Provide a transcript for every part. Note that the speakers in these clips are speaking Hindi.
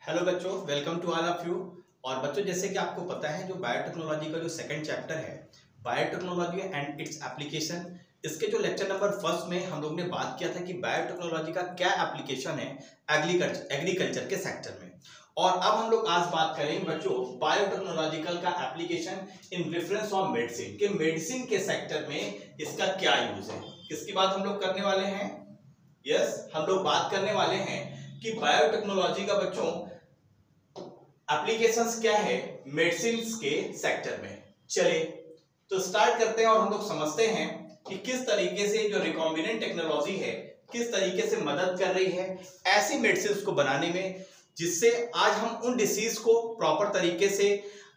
हेलो बच्चों, welcome to all of you. और बच्चों, जैसे कि आपको पता है, जो बायोटेक्नोलॉजी का जो सेकंड चैप्टर है, बायोटेक्नोलॉजी एंड इट्स एप्लीकेशन, इसके जो लेक्चर नंबर फर्स्ट में हम लोग ने बात किया था कि बायोटेक्नोलॉजी का क्या एप्लीकेशन है एग्रीकल्चर के सेक्टर में। और अब हम लोग आज बात करेंगे बच्चों बायोटेक्नोलॉजिकल का application in reference of medicine, के मेडिसिन के सेक्टर में इसका क्या यूज है। किसकी बात हम लोग करने वाले हैं? हम लोग बात करने वाले हैं कि बायोटेक्नोलॉजी का बच्चों एप्लीकेशंस क्या है मेडिसिन के सेक्टर में। चलिए तो स्टार्ट करते हैं और हम लोग समझते हैं कि किस तरीके से जो रिकॉम्बिनेंट टेक्नोलॉजी है किस तरीके से मदद कर रही है ऐसी मेडिसिन को बनाने में, जिससे आज हम उन डिसीज को प्रॉपर तरीके से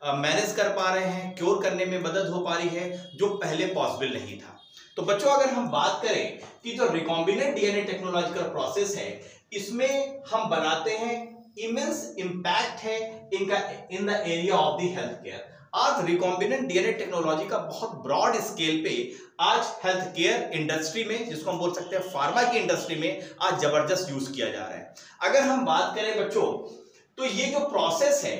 मैनेज कर पा रहे हैं, क्योर करने में मदद हो पा रही है जो पहले पॉसिबल नहीं था। तो बच्चों, अगर हम बात करें कि जो रिकॉम्बिनेंट डीएनए टेक्नोलॉजिकल प्रोसेस है, इसमें हम बनाते हैं इमेंस इंपैक्ट है in the area of the health care. आज रिकॉम्बिनेंट डीएनए टेक्नोलॉजी का बहुत ब्रॉड स्केल पे आज हेल्थ केयर इंडस्ट्री में, जिसको हम बोल सकते हैं फार्मा की इंडस्ट्री में, आज जबरदस्त यूज किया जा रहा है। अगर हम बात करें बच्चों, तो ये जो प्रोसेस है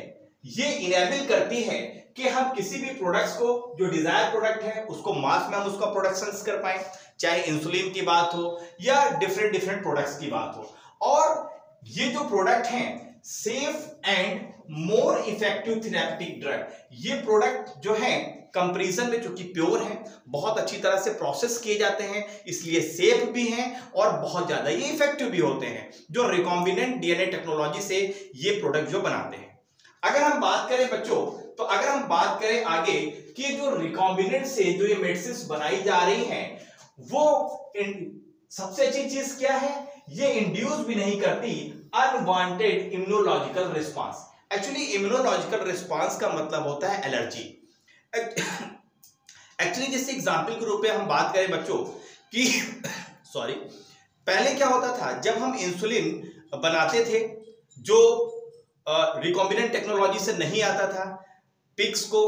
ये इनेबल करती है कि हम किसी भी प्रोडक्ट्स को, जो डिजायर प्रोडक्ट है, उसको मास में हम उसका प्रोडक्शन कर पाए, चाहे इंसुलिन की बात हो या डिफरेंट प्रोडक्ट्स की बात हो। और ये जो प्रोडक्ट हैं safe and more effective therapeutic drug, ये प्रोडक्ट जो है कंपैरिजन में चूंकि प्योर है, बहुत अच्छी तरह से प्रोसेस किए जाते हैं, इसलिए सेफ भी हैं और बहुत ज्यादा ये इफेक्टिव भी होते हैं, जो रिकॉम्बिनेंट डीएनए टेक्नोलॉजी से ये प्रोडक्ट जो बनाते हैं। अगर हम बात करें बच्चों, तो अगर हम बात करें आगे कि जो रिकॉम्बिनेंट से जो ये मेडिसिन बनाई जा रही हैं, वो सबसे अच्छी चीज क्या है, ये इंड्यूस भी नहीं करती unwanted immunological response. Actually immunological response का मतलब होता है एलर्जी। एक्चुअली जैसे एग्जांपल के रूप में हम बात करें बच्चों कि सॉरी, पहले क्या होता था, जब हम इंसुलिन बनाते थे जो रिकॉम्बिनेंट टेक्नोलॉजी से नहीं आता था, पिग्स को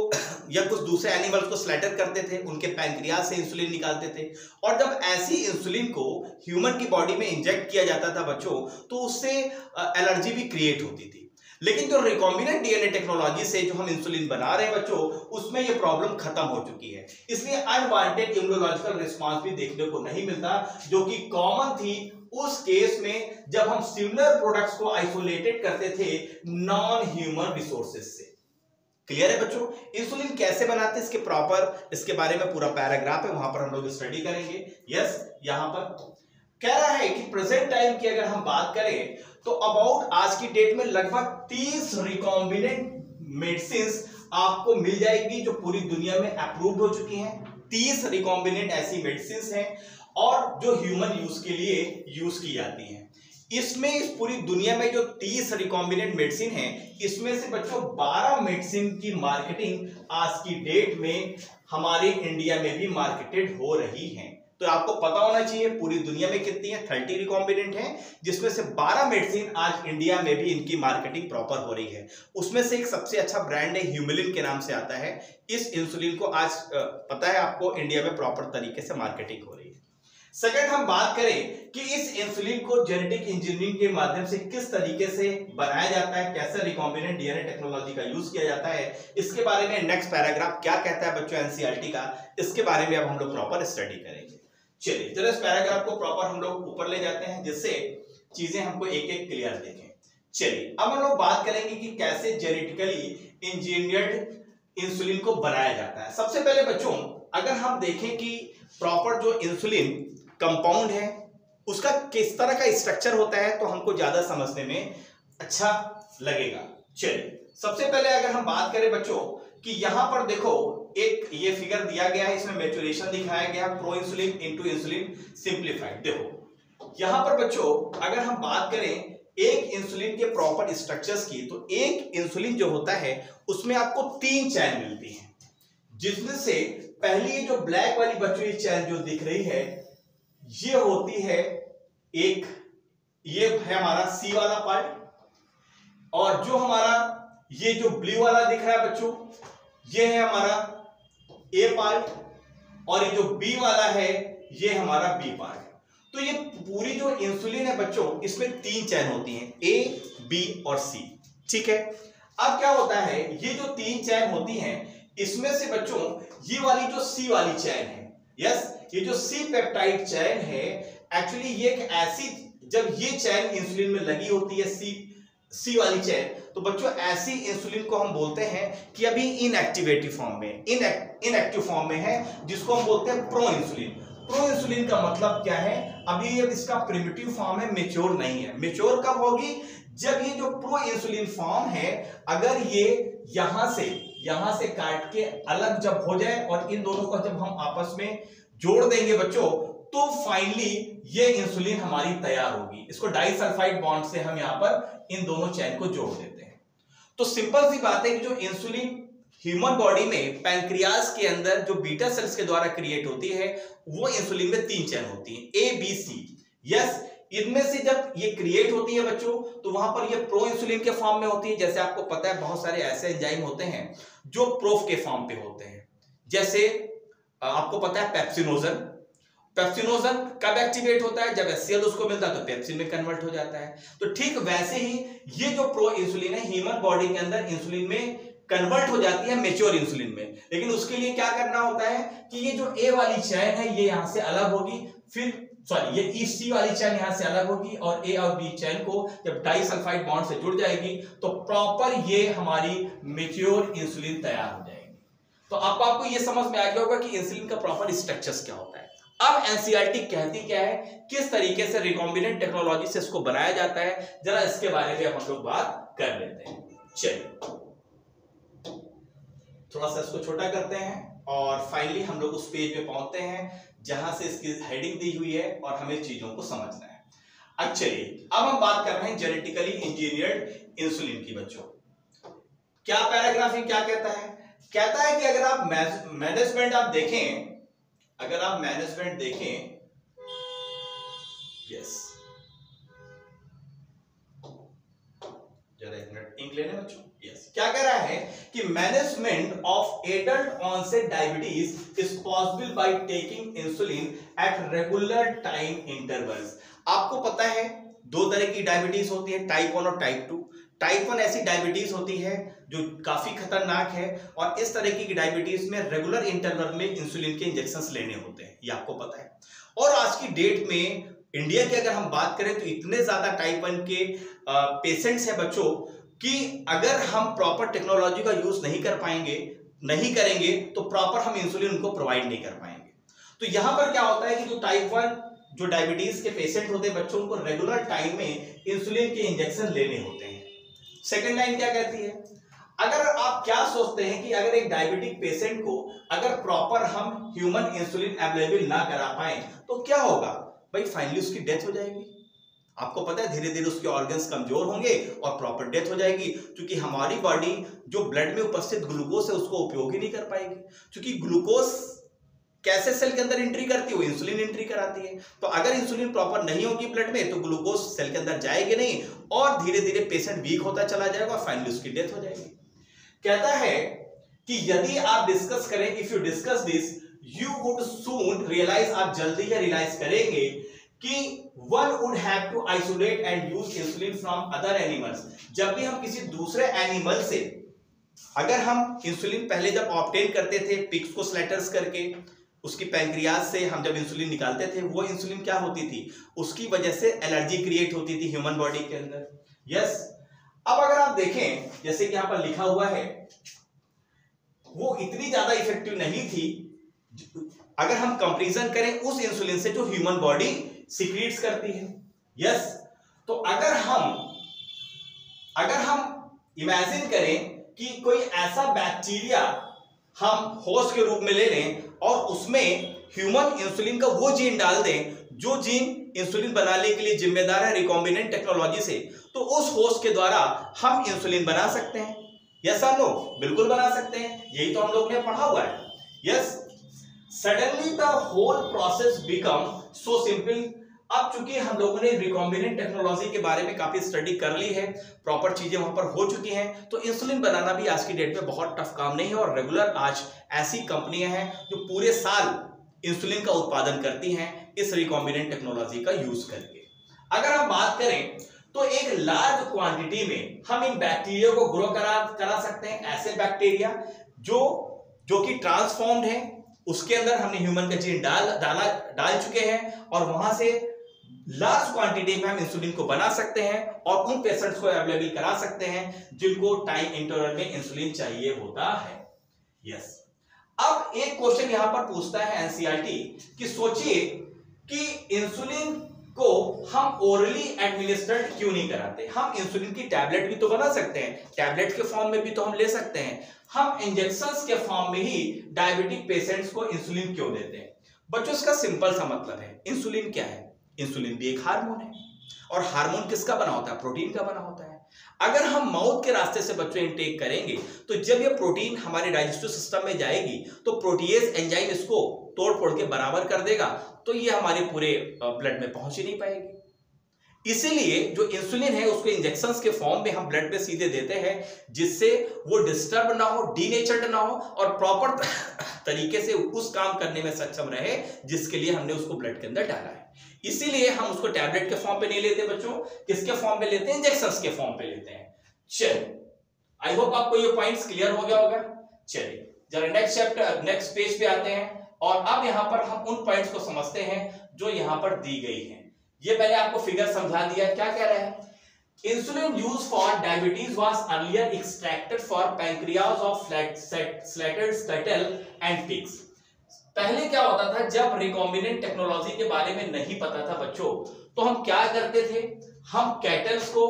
या कुछ दूसरे एनिमल्स को स्लैटर करते थे, उनके पैंक्रियाज से इंसुलिन निकालते थे, और जब ऐसी इंसुलिन को ह्यूमन की बॉडी में इंजेक्ट किया जाता था बच्चों, तो उससे एलर्जी भी क्रिएट होती थी। लेकिन जो रिकॉम्बिनेंट डीएनए टेक्नोलॉजी से जो हम इंसुलिन बना रहे हैं बच्चों, उसमें ये प्रॉब्लम खत्म हो चुकी है, इसलिए अनवांटेड इम्यूनोलॉजिकल रिस्पांस भी देखने को नहीं मिलता, जो कि कॉमन थी उस केस में जब हम सिमिलर प्रोडक्ट्स को आइसोलेटेड करते थे नॉन ह्यूमन रिसोर्सेज से। क्लियर है बच्चों? इंसुलिन कैसे बनाते हैं, इसके प्रॉपर, इसके बारे में पूरा पैराग्राफ है, वहां पर हम लोग स्टडी करेंगे। यहां पर कह रहा है कि प्रेजेंट टाइम की अगर हम बात करें तो अबाउट आज की डेट में लगभग 30 रिकॉम्बिनेंट मेडिसिन आपको मिल जाएगी जो पूरी दुनिया में अप्रूव्ड हो चुकी हैं। 30 रिकॉम्बिनेंट ऐसी मेडिसिन हैं और जो ह्यूमन यूज के लिए यूज की जाती हैं। इसमें इस पूरी दुनिया में जो 30 रिकॉम्बिनेंट मेडिसिन है, इसमें से बच्चों 12 मेडिसिन की मार्केटिंग आज की डेट में हमारे इंडिया में भी मार्केटेड हो रही है। तो आपको पता होना चाहिए पूरी दुनिया में कितनी है, 30 रिकॉम्बिनेंट है, जिसमें से 12 मेडिसिन आज इंडिया में भी इनकी मार्केटिंग प्रॉपर हो रही है। उसमें से एक सबसे अच्छा ब्रांड है ह्यूमिलिन के नाम से आता है। इस इंसुलिन को आज पता है आपको इंडिया में प्रॉपर तरीके से मार्केटिंग हो रही है। सेकंड, हम बात करें कि इस इंसुलिन को जेनेटिक इंजीनियरिंग के माध्यम से किस तरीके से बनाया जाता है, कैसे रिकॉम्बिनेंट डीएनए टेक्नोलॉजी का यूज किया जाता है, इसके बारे में नेक्स्ट पैराग्राफ क्या कहता है बच्चों एनसीईआरटी का, इसके बारे में अब हम लोग प्रॉपर स्टडी करेंगे। चलिए जरा इस पैराग्राफ को प्रॉपर हम लोग ऊपर ले जाते हैं, जिससे चीजें हमको एक एक क्लियर देखें। चलिए अब हम लोग बात करेंगे कि कैसे जेनेटिकली इंजीनियर्ड इंसुलिन को बनाया जाता है। सबसे पहले बच्चों, अगर हम देखें कि प्रॉपर जो इंसुलिन कंपाउंड है उसका किस तरह का स्ट्रक्चर होता है, तो हमको ज्यादा समझने में अच्छा लगेगा। चलिए सबसे पहले अगर हम बात करें बच्चों कि यहां पर देखो एक ये फिगर दिया गया है, इसमें मैच्योरेशन दिखाया गया, pro insulin into insulin simplified. देखो यहां पर बच्चों अगर हम बात करें एक इंसुलिन के प्रॉपर स्ट्रक्चर्स की, तो एक इंसुलिन जो होता है उसमें आपको 3 चैन मिलती हैं, जिसमें से पहली जो ब्लैक वाली बच्चों ये चैन जो दिख रही है, ये होती है एक, ये है हमारा सी वाला पार्ट, और जो हमारा ये जो ब्लू वाला दिख रहा है बच्चों, ये है हमारा ए पार्ट, और ये जो बी वाला है ये हमारा बी पार्ट। तो ये पूरी जो इंसुलिन है बच्चों, इसमें 3 चैन होती हैं, ए, बी और सी। ठीक है। अब क्या होता है, ये जो 3 चैन होती हैं, इसमें से बच्चों ये वाली जो सी वाली चैन है, यस, ये जो सी पेप्टाइड चैन है, एक्चुअली ये एक ऐसी, जब ये चैन इंसुलिन में लगी होती है, सी वाली चैन, तो बच्चों ऐसी इंसुलिन को हम बोलते हैं कि अभी इनएक्टिवेटिव फॉर्म में, इनएक्टिव फॉर्म में है, जिसको हम बोलते हैं प्रो इंसुलिन। प्रो इंसुलिन का मतलब क्या है, अभी ये इसका प्रिमिटिव फॉर्म है, मेच्योर नहीं है। मेच्योर कब होगी, जब ये जो प्रो इंसुलिन फॉर्म है, अगर ये यहां से काट के अलग जब हो जाए और इन दोनों को जब हम आपस में जोड़ देंगे बच्चों, तो फाइनली ये इंसुलिन हमारी तैयार होगी। इसको डाइसल्फाइड बॉन्ड से हम यहां पर इन दोनों चैन को जोड़ देते हैं। तो सिंपल सी बात है कि जो इंसुलिन ह्यूमन बॉडी में पैंक्रियाज के अंदर जो बीटा सेल्स के द्वारा क्रिएट होती है, वो इंसुलिन में 3 चैन होती है, ए बी सी। यस, इनमें से जब ये क्रिएट होती है बच्चों, तो वहां पर ये प्रो इंसुलिन के फॉर्म में होती है। जैसे आपको पता है बहुत सारे ऐसे एंजाइम होते हैं जो प्रोफ के फॉर्म पे होते हैं। जैसे आपको पता है पेप्सिनोजन कब एक्टिवेट होता है, जब HCl उसको मिलता है तो पेप्सिन में कन्वर्ट हो जाता है। तो ठीक वैसे ही ये जो प्रो इंसुलिन है, ह्यूमन बॉडी के अंदर इंसुलिन में कन्वर्ट हो जाती है मेच्योर इंसुलिन में। लेकिन उसके लिए क्या करना होता है कि ये जो ए वाली चैन है ये यहां से अलग होगी, फिर ये ईसी वाली चैन यहां से अलग होगी, और ए और बी चैन को जब डाइसल्फाइड बॉन्ड से जुड़ जाएगी तो प्रॉपर ये हमारी मेच्योर इंसुलिन तैयार हो जाएगी। तो आपको ये समझ में आ गया होगा कि इंसुलिन का प्रॉपर स्ट्रक्चर्स क्या होता है। अब एनसीईआरटी कहती क्या है, किस तरीके से रिकॉम्बिनेंट टेक्नोलॉजी से इसको बनाया जाता है, जरा इसके बारे में हम लोग बात कर लेते हैं। चलिए थोड़ा सा इसको छोटा करते हैं और फाइनली हम लोग उस पेज पे पहुंचते हैं जहां से इसकी हेडिंग दी हुई है और हमें चीजों को समझना है। अब चलिए, अब हम बात कर रहे हैं जेनेटिकली इंजीनियर्ड इंसुलिन की। बच्चों क्या पैराग्राफ क्या कहता है, कहता है कि अगर आप मैनेजमेंट देखें, यस, जरा एक मिनट इंक लेने बच्चों। यस, क्या कह रहा है कि management of adult onset diabetes is possible by taking insulin at regular time intervals. आपको पता है 2 तरह की डायबिटीज होती है, टाइप 1 और टाइप 2। टाइप 1 ऐसी डायबिटीज होती है जो काफी खतरनाक है, और इस तरह की डायबिटीज में रेगुलर इंटरवल में इंसुलिन के इंजेक्शंस लेने होते हैं, ये आपको पता है। और आज की डेट में इंडिया की अगर हम बात करें तो इतने ज्यादा टाइप 1 के पेशेंट्स हैं बच्चों कि अगर हम प्रॉपर टेक्नोलॉजी का यूज नहीं करेंगे तो प्रॉपर हम इंसुलिन उनको प्रोवाइड नहीं कर पाएंगे। तो यहां पर क्या होता है कि जो टाइप 1 जो डायबिटीज के पेशेंट होते हैं बच्चों, उनको रेगुलर टाइम में इंसुलिन के इंजेक्शन लेने होते हैं। सेकेंड लाइन क्या कहती है, अगर आप क्या सोचते हैं कि अगर एक डायबिटिक पेशेंट को अगर प्रॉपर हम ह्यूमन इंसुलिन अवेलेबल ना करा पाए तो क्या होगा भाई, फाइनली उसकी डेथ हो जाएगी। आपको पता है धीरे धीरे उसके ऑर्गन्स कमजोर होंगे और प्रॉपर डेथ हो जाएगी, क्योंकि हमारी बॉडी जो ब्लड में उपस्थित ग्लूकोज है उसको उपयोग ही नहीं कर पाएगी। क्योंकि ग्लूकोज कैसे सेल के अंदर एंट्री करती है, वो इंसुलिन एंट्री कराती है। तो अगर इंसुलिन प्रॉपर नहीं होगी ब्लड में तो ग्लूकोज सेल के अंदर जाएगी नहीं, और धीरे धीरे पेशेंट वीक होता चला जाएगा और फाइनली उसकी डेथ हो जाएगी। कहता है कि यदि आप डिस्कस करें, if you discuss this you would soon realise, आप जल्दी ही रियलाइज करेंगे कि one would have to isolate and use insulin from other animals. जब भी हम किसी दूसरे एनिमल से अगर हम इंसुलिन पहले जब ऑब्टेन करते थे पिग्स को स्लैटर्स करके, उसकी पैंक्रियाज से हम जब इंसुलिन निकालते थे, वो इंसुलिन क्या होती थी, उसकी वजह से एलर्जी क्रिएट होती थी ह्यूमन बॉडी के अंदर। यस, अब अगर आप देखें जैसे कि यहां पर लिखा हुआ है, वो इतनी ज्यादा इफेक्टिव नहीं थी अगर हम कंपैरिजन करें उस इंसुलिन से जो ह्यूमन बॉडी सीक्रेट्स करती है। यस, तो अगर हम इमेजिन करें कि कोई ऐसा बैक्टीरिया हम होस्ट के रूप में ले लें और उसमें ह्यूमन इंसुलिन का वो जीन डाल दें जो जीन इंसुलिन बनाने के लिए जिम्मेदार है रिकॉम्बिनेंट टेक्नोलॉजी से, तो उस होस्ट के द्वारा हम इंसुलिन बना सकते हैं। यस और नो, बिल्कुल बना सकते हैं, यही तो हम लोग ने पढ़ा हुआ है। Yes, suddenly the whole process become so simple. अब चूंकि हम लोगों ने रिकॉम्बिनेंट टेक्नोलॉजी के बारे में काफी स्टडी कर ली है, प्रॉपर चीजें वहां पर हो चुकी हैं, तो इंसुलिन बनाना भी आज की डेट में बहुत टफ काम नहीं है। और रेगुलर आज ऐसी कंपनियां हैं जो पूरे साल इंसुलिन का उत्पादन करती हैं इस रिकॉम्बिनेंट टेक्नोलॉजी का यूज करके। अगर हम बात करें तो एक लार्ज क्वांटिटी में हम इन बैक्टीरिया को ग्रो करा सकते हैं। ऐसे बैक्टीरिया जो कि ट्रांसफॉर्म्ड है, उसके अंदर हमने ह्यूमन का जीन डाल चुके हैं और वहां से लार्ज क्वांटिटी में हम इंसुलिन को बना सकते हैं और उन पेशेंट्स को अवेलेबल करा सकते हैं जिनको टाइम इंटरवल में इंसुलिन चाहिए होता है। यस, अब एक क्वेश्चन यहां पर पूछता है एनसीईआरटी कि सोचिए कि इंसुलिन को हम ओरली एडमिनिस्ट्रेट क्यों नहीं कराते। हम इंसुलिन की टैबलेट भी तो बना सकते हैं, टैबलेट के फॉर्म में भी तो हम ले सकते हैं, हम इंजेक्शंस के फॉर्म में ही डायबिटिक पेशेंट्स को इंसुलिन क्यों देते हैं। बच्चों, इसका सिंपल सा मतलब है, इंसुलिन क्या है? इंसुलिन भी एक हार्मोन है और हार्मोन किसका बना होता है? प्रोटीन का बना होता है। अगर हम माउथ के रास्ते से बच्चों इनटेक करेंगे तो जब ये प्रोटीन हमारे डाइजेस्टिव सिस्टम में जाएगी तो प्रोटीएज एंजाइम इसको तोड़ फोड़ के बराबर कर देगा, तो ये हमारे पूरे ब्लड में पहुंच ही नहीं पाएगी। इसीलिए जो इंसुलिन है उसको इंजेक्शंस के फॉर्म में हम ब्लड में सीधे देते हैं, जिससे वो डिस्टर्ब ना हो, डीनेचर्ड ना हो और प्रॉपर तरीके से उस काम करने में सक्षम रहे जिसके लिए हमने उसको ब्लड के अंदर डाला है। इसीलिए हम उसको टैबलेट के फॉर्म पे नहीं लेते बच्चों, किसके फॉर्म पे लेते हैं? इंजेक्शंस के फॉर्म पे लेते हैं। चलिए, आई होप आपको ये पॉइंट्स क्लियर हो गया होगा। चलिए जरा नेक्स्ट पेज पे आते हैं और अब यहां पर हम उन पॉइंट्स को समझते हैं जो यहां पर दी गई है। ये मैंने आपको फिगर समझा दिया। क्या कह रहे हैं? Insulin use for diabetes was earlier extracted for pancreas of slatted cattle and pigs. पहले क्या होता था, जब रिकॉम्बिनेंट टेक्नोलॉजी के बारे में नहीं पता था बच्चों, तो हम क्या करते थे, हम कैटल्स को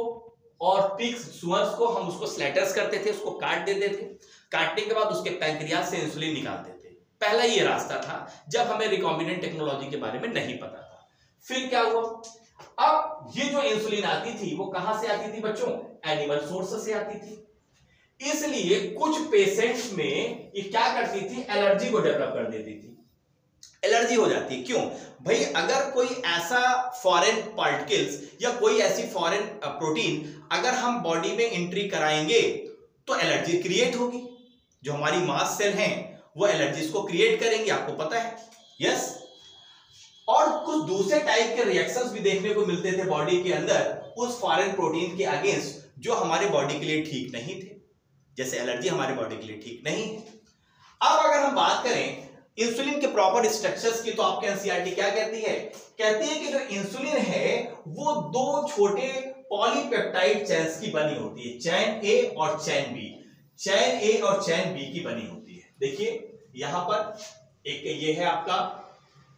और पिग्स सुअर्स को हम उसको स्लैटर्स करते थे, उसको काट देते थे, काटने के बाद उसके पैंक्रियाज से इंसुलिन निकालते थे। पहला ये रास्ता था जब हमें रिकॉम्बिनेंट टेक्नोलॉजी के बारे में नहीं पता था। फिर क्या हुआ, अब ये जो इंसुलिन आती थी वो कहां से आती थी बच्चों? एनिमल सोर्स से आती थी। इसलिए कुछ पेशेंट्स में ये क्या करती थी, एलर्जी को डेवलप कर देती थी। एलर्जी हो जाती है, क्यों भाई? अगर कोई ऐसा फॉरेन पार्टिकल्स या कोई ऐसी फॉरेन प्रोटीन अगर हम बॉडी में एंट्री कराएंगे तो एलर्जी क्रिएट होगी। जो हमारी मास सेल हैं वो एलर्जीज को क्रिएट करेंगे, आपको पता है। यस, और कुछ दूसरे टाइप के रिएक्शंस भी देखने को मिलते थे बॉडी के अंदर उस फॉरेन प्रोटीन के अगेंस्ट, जो हमारे बॉडी के लिए ठीक नहीं थे। जैसे एलर्जी हमारे बॉडी के लिए ठीक नहीं है। अब अगर हम बात करें इंसुलिन के प्रॉपर स्ट्रक्चर्स की, तो आपके एनसीईआरटी क्या कहती है? कहती है कि जो इंसुलिन है वो दो छोटे पॉलीपेप्टाइड चेन्स की बनी होती है, चैन ए और चैन बी। चैन ए और चैन बी की बनी होती है। देखिए यहां पर एक ये है आपका,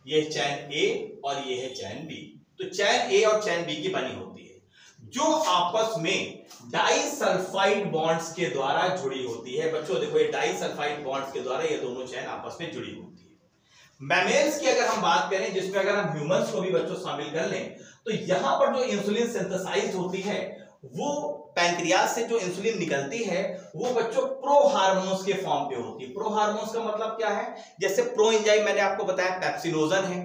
ये चैन ए और ये है चैन बी। तो चैन ए और चैन बी की बनी होती है, जो आपस में डाइसल्फाइड बॉन्ड्स के द्वारा जुड़ी होती है। बच्चों देखो, ये डाइसल्फाइड बॉन्ड्स के द्वारा ये दोनों चैन आपस में जुड़ी होती है। मैमेल्स की अगर हम बात करें, जिसमें अगर हम ह्यूमंस को भी बच्चों शामिल कर लें, तो यहां पर जो इंसुलिन सिंथेसाइज होती है वो पैंक्रियाज से जो इंसुलिन निकलती है वो बच्चों प्रो हार्मोन्स के फॉर्म पे होती है। प्रो हार्मोन्स का मतलब क्या है? जैसे प्रो एंजाइम मैंने आपको बताया पेप्सिनोजन है,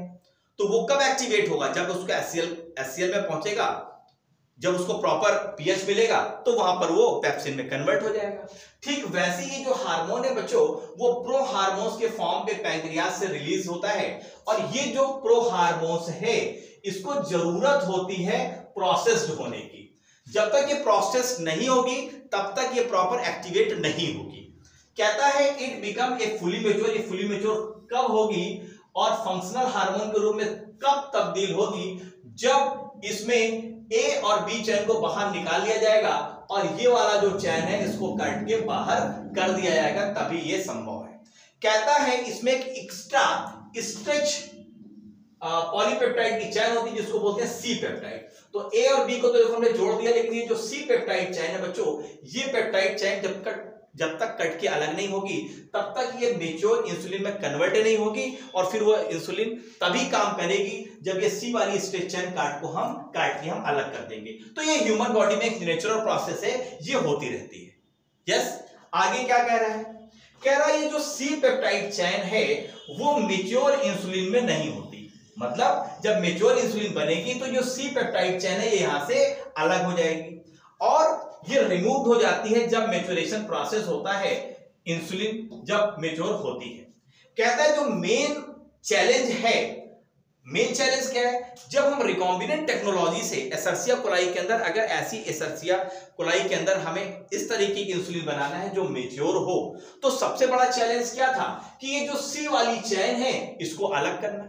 तो वो कब एक्टिवेट होगा? जब उसको एचसीएल में पहुंचेगा, जब उसको प्रॉपर पीएच मिलेगा तो वहां पर वो पेप्सिन में कन्वर्ट हो जाएगा। ठीक वैसे ही जो हार्मोन है बच्चों, वो प्रो हार्मोन्स के फॉर्म पे पैंक्रियाज से रिलीज होता है। और ये जो प्रो हार्मोन्स है इसको जरूरत होती है प्रोसेस्ड होने की। जब तक ये प्रोसेस नहीं होगी तब तक ये प्रॉपर एक्टिवेट नहीं होगी। कहता है it become a fully mature. ये फुली मैच्योर कब होगी और फंक्शनल हार्मोन के रूप में कब तब्दील होगी? जब इसमें ए और बी चैन को बाहर निकाल लिया जाएगा और ये वाला जो चैन है इसको काट के बाहर कर दिया जाएगा, तभी ये संभव है। कहता है इसमें एक एक्स्ट्रा स्ट्रेच पॉलीपेप्टाइड की चैन होती है जिसको बोलते हैं सी पेप्टाइड। तो ए और बी को तो हमने जोड़ दिया, लेकिन ये जो सी पेप्टाइड चैन है बच्चों, ये पेप्टाइड चैन जब तक कट के अलग नहीं होगी तब तक ये मेच्योर इंसुलिन में कन्वर्ट नहीं होगी और फिर वो इंसुलिन तभी काम करेगी जब ये सी वाली स्ट्रेच चैन काट के हम अलग कर देंगे। तो ये ह्यूमन बॉडी में एक नेचुरल प्रोसेस है, ये होती रहती है। यस, आगे क्या कह रहा है? कह रहा है ये जो सी पेप्टाइड चैन है वो मेच्योर इंसुलिन में नहीं होती। मतलब जब मेच्योर इंसुलिन बनेगी तो जो सी पेप्टाइड चैन है ये यहां से अलग हो जाएगी और ये रिमूव हो जाती है जब मैच्योरेशन प्रोसेस होता है, इंसुलिन जब मैच्योर होती है। कहता है जो मेन चैलेंज है मेन चैलेंज क्या है, जब हम रिकॉम्बिनेंट टेक्नोलॉजी से एसर्सिया कोलाई के अंदर, अगर ऐसी एसर्सिया कोलाई के अंदर हमें इस तरीके की इंसुलिन बनाना है जो मेच्योर हो, तो सबसे बड़ा चैलेंज क्या था कि ये जो सी वाली चेन है इसको अलग करना।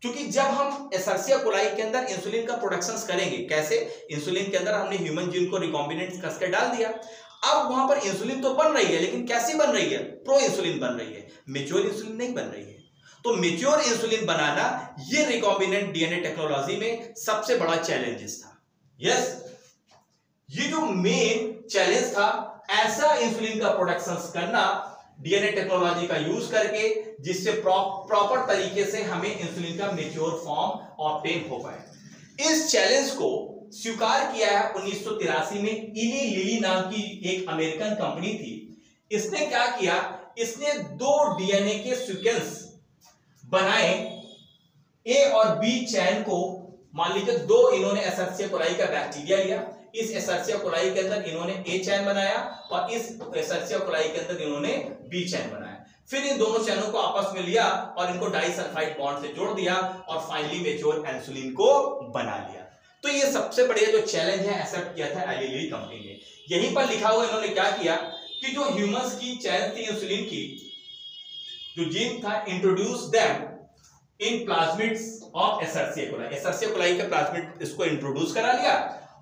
क्योंकि जब हम एसर्सिया कोलाई के अंदर इंसुलिन का प्रोडक्शन करेंगे, कैसे, इंसुलिन के अंदर हमने ह्यूमन जीन को रिकॉम्बिनेंट कस के डाल दिया, अब वहां पर इंसुलिन तो बन रही है, लेकिन कैसी बन रही है, प्रो इंसुलिन बन रही है, मेच्योर इंसुलिन नहीं बन रही है। तो मेच्योर इंसुलिन बनाना ये रिकॉम्बिनेंट डीएनए टेक्नोलॉजी में सबसे बड़ा चैलेंजेस था। यस, ये जो मेन चैलेंज था, ऐसा इंसुलिन का प्रोडक्शन करना डीएनए टेक्नोलॉजी का यूज करके, जिससे प्रॉपर तरीके से हमें इंसुलिन का मेच्योर फॉर्म ऑब्टेन हो पाए। इस चैलेंज को स्वीकार किया है 1983 में इली लिली नाम की एक अमेरिकन कंपनी थी। इसने क्या किया, इसने 2 डीएनए के सीक्वेंस बनाए, ए और बी चैन को, मान लीजिए 2 इन्होंने एसर्सिया कोलाई का बैक्टीरिया लिया, इस एसर्सिया कोलाई के अंदर इन्होंने ए चैन बनाया और इस एसर्सिया कोलाई के अंदर इन्होंने बी चैन बनाया। फिर इन दोनों चैनों को आपस में लिया और इनको डाइसल्फाइड बॉन्ड से जोड़ दिया और फाइनली मेच्योर इंसुलिन को बना लिया। तो ये सबसे बढ़िया जो चैलेंज है एक्सेप्ट किया था एली लिली कंपनी ने। यहीं पर लिखा हुआ इन्होंने क्या किया कि जो ह्यूमंस की चैन थी इंसुलिन की, जो जीन था, introduce them in plasmids of Escherichia coli, Escherichia coli के प्लाज्मिड इसको इंट्रोड्यूस करा लिया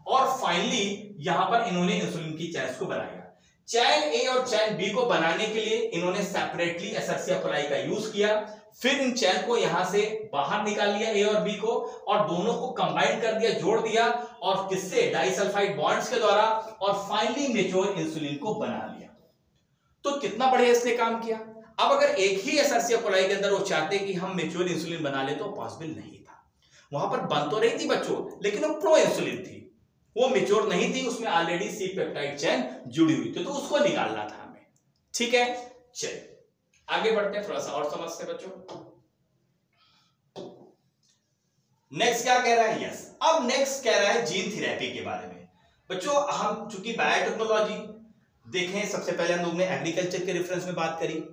और फाइनली यहां पर इन्होंने इंसुलिन की चैन को बनाया। चैन ए और चैन बी को बनाने के लिए इन्होंने सेपरेटली एसर्सिया कोलाई का यूज किया, फिर इन चैन को यहां से बाहर निकाल लिया ए और बी को, और दोनों को कंबाइन कर दिया, जोड़ दिया, और किससे, डाइसल्फाइड बॉन्ड्स के द्वारा, और फाइनली मेच्योर इंसुलिन को बना लिया। तो कितना बढ़िया इसने काम किया। अब अगर एक ही एसर्सिया कोलाई के अंदर वो चाहते कि हम मेच्योर इंसुलिन बना ले, तो पॉसिबल नहीं था। वहां पर बन तो रही थी बच्चों, लेकिन वो प्रो इंसुलिन थी, वो मेच्योर नहीं थी, उसमें ऑलरेडी सी पेप्टाइड चेन जुड़ी हुई थी, तो उसको निकालना था हमें। ठीक है, चलिए आगे बढ़ते हैं, थोड़ा सा और समझते हैं बच्चों। नेक्स्ट क्या कह रहा है, यस, अब नेक्स्ट कह रहा है जीन थेरेपी के बारे में। बच्चों हम चूंकि बायोटेक्नोलॉजी देखें, सबसे पहले हम लोग ने एग्रीकल्चर के रेफरेंस में बात करी,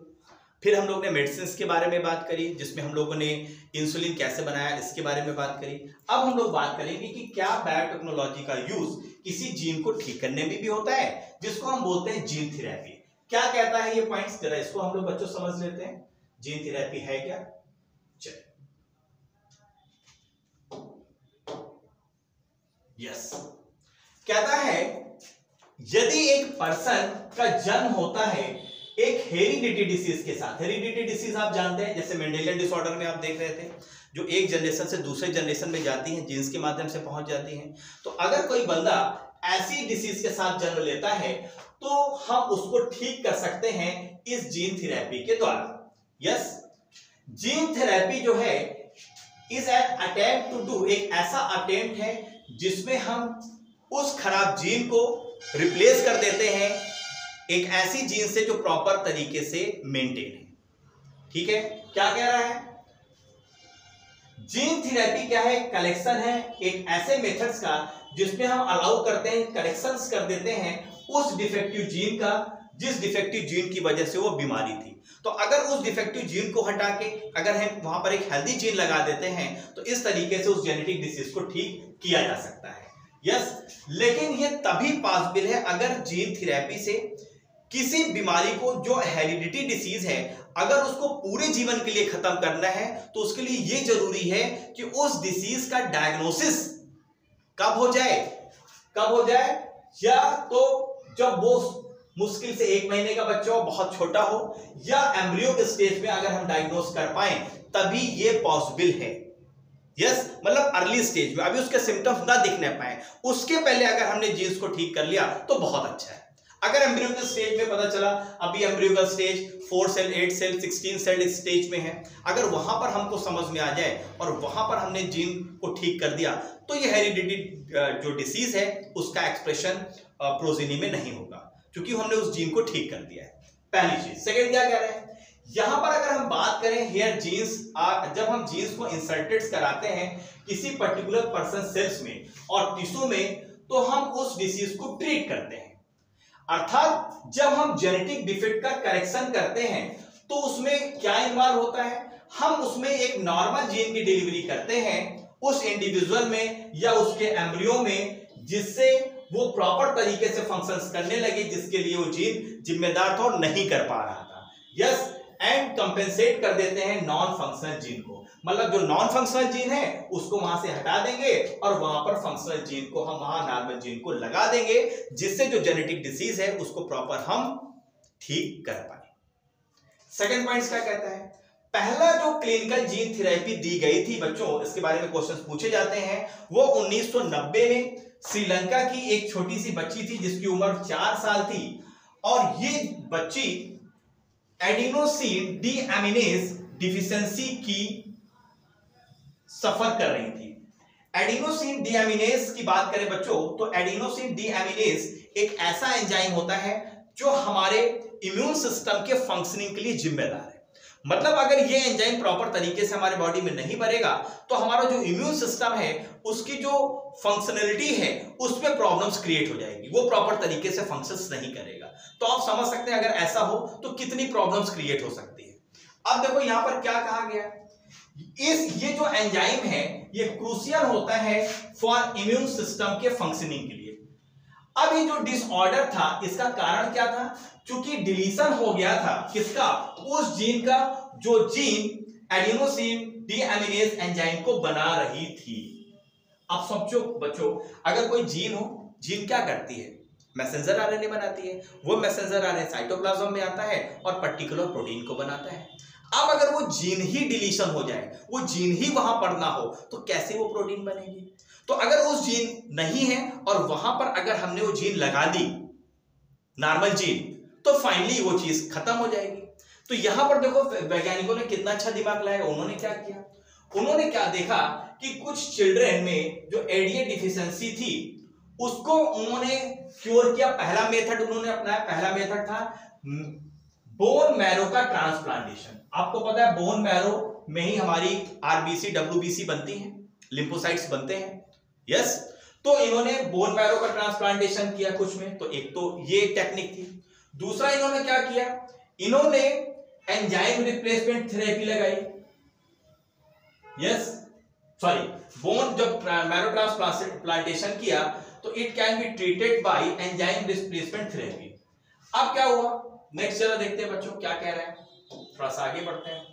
फिर हम लोग ने मेडिसिन के बारे में बात करी, जिसमें हम लोगों ने इंसुलिन कैसे बनाया इसके बारे में बात करी। अब हम लोग बात करेंगे कि क्या बायोटेक्नोलॉजी का यूज किसी जीन को ठीक करने में भी होता है, जिसको हम बोलते हैं जीन थेरेपी। क्या कहता है ये पॉइंट्स, जरा इसको हम लोग बच्चों समझ लेते हैं। जीन थेरेपी है क्या, चलिए, यस, कहता है यदि एक पर्सन का जन्म होता है एक हेरिडिटी डिसीज के साथ। हेरिडिटी डिसीज आप जानते हैं, जैसे मेंडेलियन डिसऑर्डर में आप देख रहे थे, जो एक जनरेशन से दूसरे जनरेशन में जाती हैं, जीन्स के माध्यम से पहुंच जाती हैं। तो अगर कोई बंदा ऐसी डिसीज के साथ जन्म लेता है, तो हम उसको ठीक कर सकते हैं इस जीन थेरेपी के द्वारा। यस, जीन थेरेपी जो है is an attempt to do, एक ऐसा अटेम्प्ट है जिसमें हम उस खराब जीन को रिप्लेस कर देते हैं एक ऐसी जीन से जो प्रॉपर तरीके से मेंटेन है। ठीक है, क्या कह रहा है, जीन थेरेपी क्या है, कलेक्शन है एक ऐसे मेथड्स का जिसमें हम अलाउ करते हैं, करेक्शंस कर देते हैं उस डिफेक्टिव जीन का, जिस डिफेक्टिव जीन की वजह से वो बीमारी थी। तो अगर उस डिफेक्टिव जीन को हटा के अगर हम वहां पर एक हेल्दी जीन लगा देते हैं, तो इस तरीके से उस जेनेटिक डिसीज को ठीक किया जा सकता है। यस, लेकिन ये तभी पॉसिबल है अगर जीन थेरेपी से किसी बीमारी को, जो हेरिडिटी डिसीज है, अगर उसको पूरे जीवन के लिए खत्म करना है, तो उसके लिए यह जरूरी है कि उस डिसीज का डायग्नोसिस कब हो जाए, या तो जब वो मुश्किल से 1 महीने का बच्चा हो, बहुत छोटा हो, या एम्ब्रियो के स्टेज में अगर हम डायग्नोस कर पाए, तभी ये पॉसिबल है। यस, मतलब अर्ली स्टेज में, अभी उसके सिम्टम्स ना दिखने पाए, उसके पहले अगर हमने जीन्स को ठीक कर लिया तो बहुत अच्छा है। अगर एम्ब्रियो के स्टेज में पता चला अभी एम्ब्रियो का stage 4 cell, 8 cell, 16 cell stage में है, अगर वहां पर हमको समझ में आ जाए और वहां पर हमने जीन को ठीक कर दिया, तो ये हेरिडिटी जो डिसीज है उसका एक्सप्रेशन प्रोजेनी में नहीं होगा, क्योंकि हमने उस जीन को ठीक कर दिया है। पहली चीज। सेकेंड क्या कह रहे हैं, यहां पर अगर हम बात करें हेयर जीन्स, जब हम जीन्स को इंसर्टेड कराते हैं किसी पर्टिकुलर पर्सन सेल्स में और टिश्यू में, तो हम उस डिसीज को ट्रीट करते हैं। अर्थात जब हम जेनेटिक डिफेक्ट का करेक्शन करते हैं, तो उसमें क्या इन्वॉल्व होता है, हम उसमें एक नॉर्मल जीन की डिलीवरी करते हैं उस इंडिविजुअल में या उसके एम्ब्रियो में, जिससे वो प्रॉपर तरीके से फंक्शंस करने लगे, जिसके लिए वो जीन जिम्मेदार था और नहीं कर पा रहा था। यस, एंड कंपेंसेट कर देते हैं नॉन फंक्शनल जीन को, मतलब जो नॉन फंक्शनल जीन है उसको वहां से हटा देंगे और वहां पर फंक्शनल जीन को हम वहां नॉर्मल जीन को लगा देंगे, जिससे जो जेनेटिक डिसीज है उसको प्रॉपर हम ठीक कर पाए। सेकंड पॉइंट क्या कहता है, पहला जो क्लिनिकल जीन थेरेपी दी गई थी बच्चों, इसके बारे में क्वेश्चंस पूछे जाते हैं, वो 1990 में श्रीलंका की एक छोटी सी बच्ची थी जिसकी उम्र 4 साल थी, और ये बच्ची एडिनोसिन डीएमिनेज डिफिशियंसी की सफर कर रही थी। एडिनोसिन डीएमिनेज की बात करें बच्चों, तो एडिनोसिन डीएमिनेज एक ऐसा एंजाइम होता है जो हमारे इम्यून सिस्टम के फंक्शनिंग के लिए जिम्मेदार है। मतलब अगर ये एंजाइम प्रॉपर तरीके से हमारे बॉडी में नहीं बनेगा तो हमारा जो इम्यून सिस्टम है उसकी जो फंक्शनलिटी है उसमें प्रॉब्लम्स क्रिएट हो जाएगी, वो प्रॉपर तरीके से फंक्शंस नहीं करेगा। तो आप समझ सकते हैं अगर ऐसा हो तो कितनी प्रॉब्लम्स क्रिएट हो सकती है। अब देखो यहां पर क्या कहा गया, ये जो एंजाइम है ये क्रूशियल होता है फॉर इम्यून सिस्टम के फंक्शनिंग के लिए। अब ये जो डिसऑर्डर था इसका कारण क्या था, क्योंकि डिलीशन हो गया था किसका, उस जीन का जो जीन एडिनोसिन डीएमिनेज एंजाइम को बना रही थी। अब समझो बच्चों, अगर कोई जीन हो, जीन क्या करती है, मैसेंजर आरएनए बनाती है, वो मैसेंजर आरएनए साइटोप्लाज्म में आता है और पर्टिकुलर प्रोटीन को बनाता है। अब अगर वो जीन ही डिलीशन हो जाए, वो जीन ही वहां पर ना हो, तो कैसे वो प्रोटीन बनेगी। तो अगर वो जीन नहीं है और वहां पर अगर हमने वो जीन लगा दी नॉर्मल जीन, तो फाइनली वो चीज खत्म हो जाएगी। तो यहां पर देखो वैज्ञानिकों ने कितना अच्छा दिमाग लगाया, उन्होंने क्या किया, उन्होंने क्या देखा कि कुछ चिल्ड्रन में जो एडीए डिफिशियंसी थी उसको उन्होंने क्योर किया। पहला मेथड उन्होंने अपनाया, पहला मेथड था बोन मैरो का ट्रांसप्लांटेशन। आपको पता है बोन मैरो में ही हमारी आरबीसी डब्ल्यूबीसी बनती है, लिम्फोसाइट्स बनते हैं। यस, तो इन्होंने बोन मैरो का ट्रांसप्लांटेशन किया कुछ में, तो एक तो ये एक टेक्निक थी। दूसरा इन्होंने क्या किया, इन्होंने एंजाइम रिप्लेसमेंट थेरेपी लगाई। यस, सॉरी, बोन जब मैरो ट्रांसप्लांटेशन किया तो it can be treated by enzyme replacement therapy. अब क्या हुआ, नेक्स्ट जरा देखते हैं बच्चों क्या कह रहे हैं, थोड़ा सा आगे बढ़ते हैं।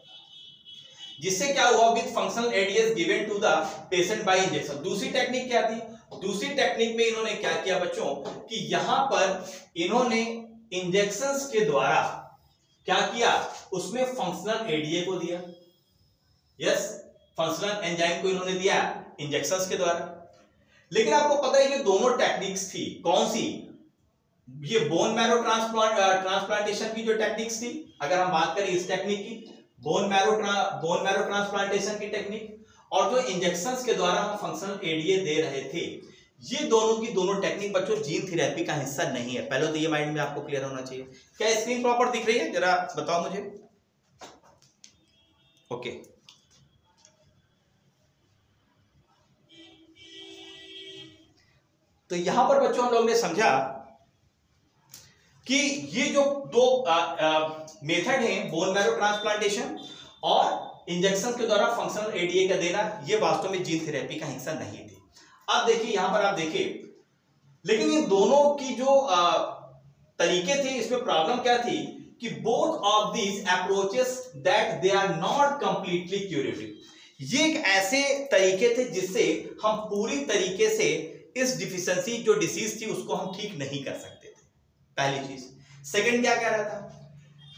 जिससे क्या हुआ, with functional ADS given to the patient by injection. दूसरी टेक्निक क्या थी, दूसरी टेक्निक में इन्होंने क्या किया बच्चों कि यहां पर इन्होंने इंजेक्शंस के द्वारा क्या किया, उसमें फंक्शनल एडीए को दिया। यस, फंक्शनल एंजाइम को इन्होंने दिया इंजेक्शंस के द्वारा। लेकिन आपको पता है ये दोनों टेक्निक्स थी कौन सी, ये बोन मैरो ट्रांसप्लांटेशन की जो टेक्निक्स थी, अगर हम बात करें इस टेक्निक की, बोन मैरो ट्रांसप्लांटेशन की टेक्निक, और जो इंजेक्शंस के द्वारा हम फंक्शनल एडीए दे रहे थे, ये दोनों की दोनों टेक्निक बच्चों जीन थेरेपी का हिस्सा नहीं है। पहले तो ये माइंड में आपको क्लियर होना चाहिए। क्या स्क्रीन प्रॉपर दिख रही है, जरा बताओ मुझे। ओके, तो यहां पर बच्चों हम लोग ने समझा कि ये जो दो मेथड हैं, बोन मैरो ट्रांसप्लांटेशन और इंजेक्शन के द्वारा फंक्शनल एडीए का देना, ये वास्तव में जीन थेरेपी का हिस्सा नहीं थी। अब देखिए यहां पर आप देखिए, लेकिन इन दोनों की जो तरीके थे, इसमें प्रॉब्लम क्या थी कि both of these approaches that they are not completely curative. ये एक ऐसे तरीके थे जिससे हम पूरी तरीके से इस डिफिशियंसी जो डिसीज थी उसको हम ठीक नहीं कर सकते थे, पहली चीज। सेकंड क्या कह रहा था,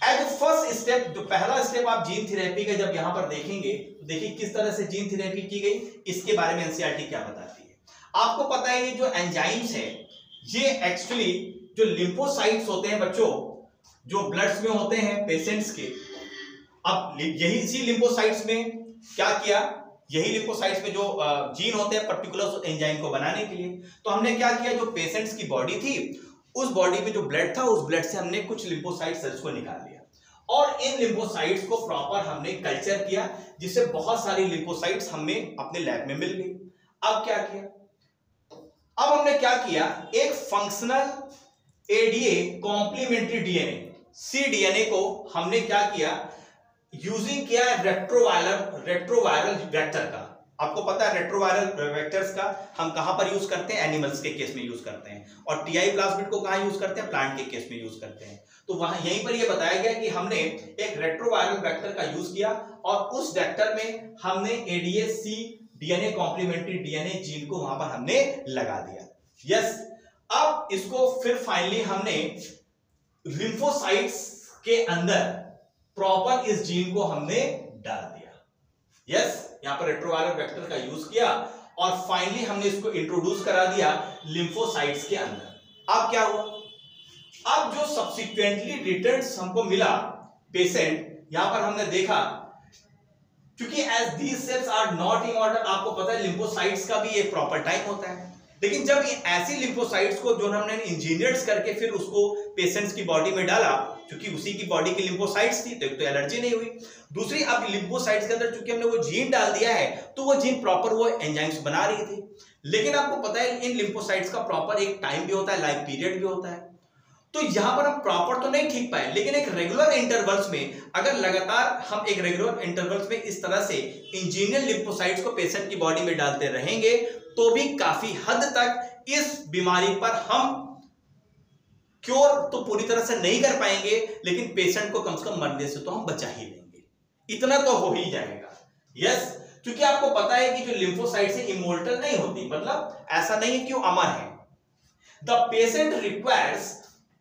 एज फर्स्ट स्टेप, जो पहला स्टेप आप जीन थेरेपी का जब यहां पर देखेंगे तो देखिए किस तरह से जीन थेरेपी की गई, इसके बारे में एनसीईआरटी क्या बताती है। आपको पता है ये जो एंजाइम्स है ये एक्चुअली जो लिम्फोसाइट्स होते हैं बच्चों, जो ब्लड्स में होते हैं पेशेंट्स के, अब यही इसी लिम्फोसाइट्स में क्या किया, यही लिम्फोसाइट्स में जो जीन होते हैं पर्टिकुलर एंजाइम को बनाने के लिए, तो हमने क्या किया, जो पेशेंट्स की बॉडी थी उस बॉडी में जो ब्लड था उस ब्लड से हमने कुछ लिम्फोसाइट सेल्स को निकाल लिया और इन लिम्फोसाइट्स को प्रॉपर हमने कल्चर किया, जिससे बहुत सारी लिम्फोसाइट्स हमें अपने लैब में मिल गई। अब क्या किया, अब हमने क्या किया, एक फंक्शनल एडीए कॉम्प्लीमेंट्री डीएनए, सी डीएनए को हमने क्या किया, यूजिंग किया है रेट्रोवायरल वेक्टर का। आपको पता है रेट्रोवायरल वेक्टर्स का हम कहां पर यूज करते हैं, एनिमल्स के केस में यूज करते हैं, और टीआई प्लाज्मिड को कहां यूज करते हैं, प्लांट के केस में यूज करते हैं। तो वहां यहीं पर यह बताया गया कि हमने एक रेट्रोवायरल वेक्टर का यूज किया और उस वेक्टर में हमने एडीएसी डीएनए कॉम्प्लीमेंट्री डीएनए जीन को वहां पर हमने लगा दिया। यस, अब इसको फिर फाइनली हमने लिम्फोसाइट्स के अंदर प्रॉपर इस जीन को हमने डाल दिया। यस, यहां पर रेट्रोवायरल वेक्टर का यूज किया और फाइनली हमने इसको इंट्रोड्यूस करा दिया लिम्फोसाइट्स के अंदर। अब क्या हुआ, अब जो सब्सिक्वेंटली रिटर्न्स हमको मिला पेशेंट, यहां पर हमने देखा क्योंकि as these cells are not immortal, आपको पता है लिम्फोसाइट्स का भी एक प्रॉपर टाइम होता है, लेकिन जब ऐसी लिम्फोसाइट्स को जो हमने इंजीनियर्स करके फिर उसको पेशेंट्स की बॉडी में डाला, क्योंकि उसी की बॉडी की लिम्फोसाइट्स थी तो एलर्जी नहीं हुई, दूसरी अब लिम्फोसाइट्स के अंदर चूंकि हमने वो जीन डाल दिया है तो वो जीन प्रॉपर वो एंजाइम्स बना रही थी। लेकिन आपको पता है इन लिम्फोसाइट्स का प्रॉपर एक टाइम भी होता है, लाइफ पीरियड भी होता है। तो यहां पर हम प्रॉपर तो नहीं ठीक पाए, लेकिन एक रेगुलर इंटरवल्स में अगर लगातार हम एक रेगुलर इंटरवल्स में इस तरह से इंजीनियर लिम्फोसाइट्स को पेशेंट की बॉडी में डालते रहेंगे तो भी काफी हद तक इस बीमारी पर हम क्योर तो पूरी तरह से नहीं कर पाएंगे, लेकिन पेशेंट को कम से कम मरने से तो हम बचा ही लेंगे, इतना तो हो ही जाएगा। यस, क्योंकि आपको पता है कि जो लिम्फोसाइट्स है इमोर्टल नहीं होती, मतलब ऐसा नहीं है कि वो अमर है। The patient requires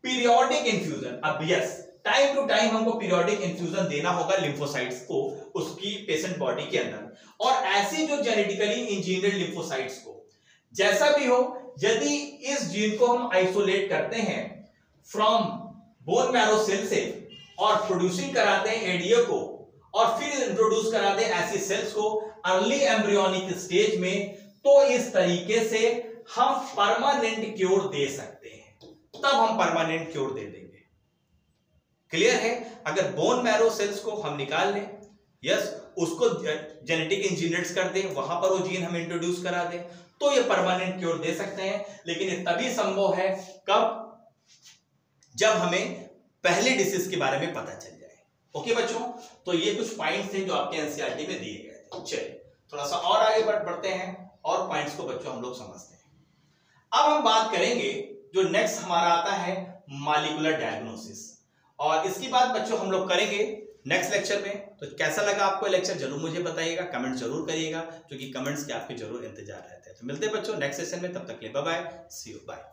periodic infusion. अब यस, टाइम टू टाइम हमको पीरियोडिक इन्फ्यूजन देना होगा लिम्फोसाइट्स को उसकी पेशेंट बॉडी के अंदर, और ऐसी जो जेनेटिकली इंजीनियर्ड लिम्फोसाइट्स को जैसा भी हो, यदि इस जीन को हम आइसोलेट करते हैं फ्रॉम बोन मैरो सेल से और प्रोड्यूसिंग कराते हैं एडीए को और फिर इंट्रोड्यूस कराते हैं ऐसी सेल्स को अर्ली एम्ब्रियोनिक स्टेज में, तो इस तरीके से हम परमानेंट क्योर दे सकते हैं। तब हम परमानेंट क्योर दे देंगे। क्लियर है? अगर बोन मैरो सेल्स को हम निकाल लें, यस, उसको जेनेटिक इंजीनियर्स कर दें, वहां पर वो जीन हम इंट्रोड्यूस करा दें, तो ये परमानेंट क्योर दे सकते हैं। लेकिन ये तभी संभव है कब, जब हमें पहले डिसीज के बारे में पता चल जाए। ओके बच्चों, तो ये कुछ पॉइंट्स थे जो आपके एनसीईआरटी में दिए गए थे। चलिए थोड़ा सा और आगे बढ़ते हैं और पॉइंट्स को बच्चों हम लोग समझते हैं। अब हम बात करेंगे जो नेक्स्ट हमारा आता है मॉलिक्यूलर डायग्नोसिस, और इसकी बात बच्चों हम लोग करेंगे नेक्स्ट लेक्चर में। तो कैसा लगा आपको लेक्चर जरूर मुझे बताइएगा, कमेंट जरूर करिएगा, क्योंकि कमेंट्स के आपके जरूर इंतजार रहते हैं। तो मिलते हैं बच्चों नेक्स्ट सेशन में, तब तक के लिए bye bye, see you, bye.